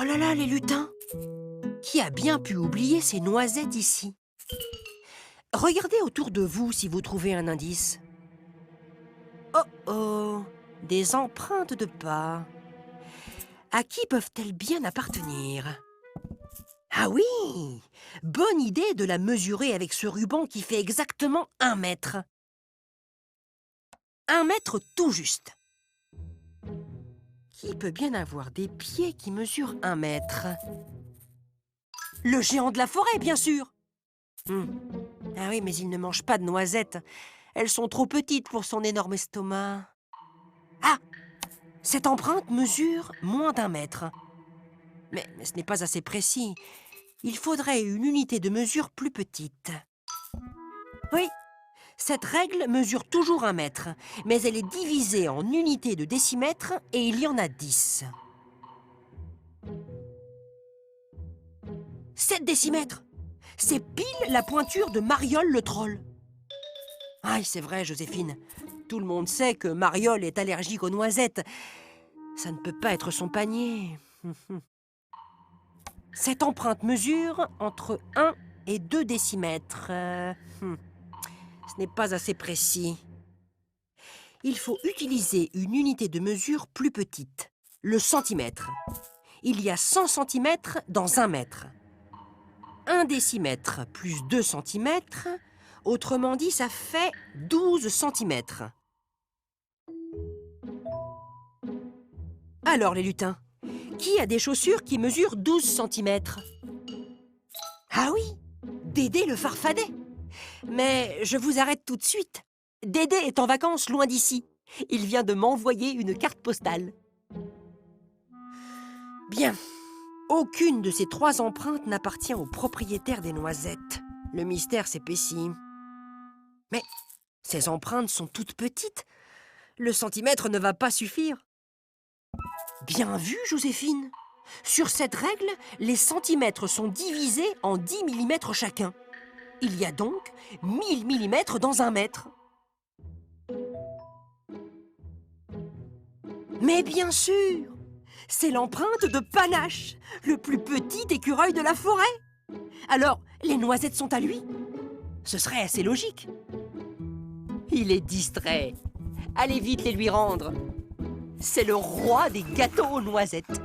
Oh là là, les lutins! Qui a bien pu oublier ces noisettes ici? Regardez autour de vous si vous trouvez un indice. Oh oh! Des empreintes de pas. À qui peuvent-elles bien appartenir? Ah oui! Bonne idée de la mesurer avec ce ruban qui fait exactement 1 mètre. 1 mètre tout juste. Qui peut bien avoir des pieds qui mesurent 1 mètre? Le géant de la forêt, bien sûr! Ah oui, mais il ne mange pas de noisettes. Elles sont trop petites pour son énorme estomac. Ah! Cette empreinte mesure moins d'1 mètre. Mais ce n'est pas assez précis. Il faudrait une unité de mesure plus petite. Oui, cette règle mesure toujours 1 mètre, mais elle est divisée en unités de décimètres et il y en a 10. 7 décimètres! C'est pile la pointure de Mariole le troll. Aïe, c'est vrai, Joséphine. Tout le monde sait que Mariole est allergique aux noisettes. Ça ne peut pas être son panier. Cette empreinte mesure entre 1 et 2 décimètres. Ce n'est pas assez précis. Il faut utiliser une unité de mesure plus petite, le centimètre. Il y a 100 centimètres dans 1 mètre. 1 décimètre plus 2 centimètres, autrement dit, ça fait 12 centimètres. Alors, les lutins, qui a des chaussures qui mesurent 12 centimètres? Ah oui, Dédé le farfadet. Mais je vous arrête tout de suite. Dédé est en vacances loin d'ici. Il vient de m'envoyer une carte postale. Bien. Aucune de ces 3 empreintes n'appartient au propriétaire des noisettes. Le mystère s'épaissit. Mais ces empreintes sont toutes petites. Le centimètre ne va pas suffire. Bien vu, Joséphine. Sur cette règle, les centimètres sont divisés en 10 mm chacun. Il y a donc 1000 mm dans 1 mètre. Mais bien sûr! C'est l'empreinte de Panache, le plus petit écureuil de la forêt. Alors, les noisettes sont à lui? Ce serait assez logique. Il est distrait. Allez vite les lui rendre. C'est le roi des gâteaux aux noisettes.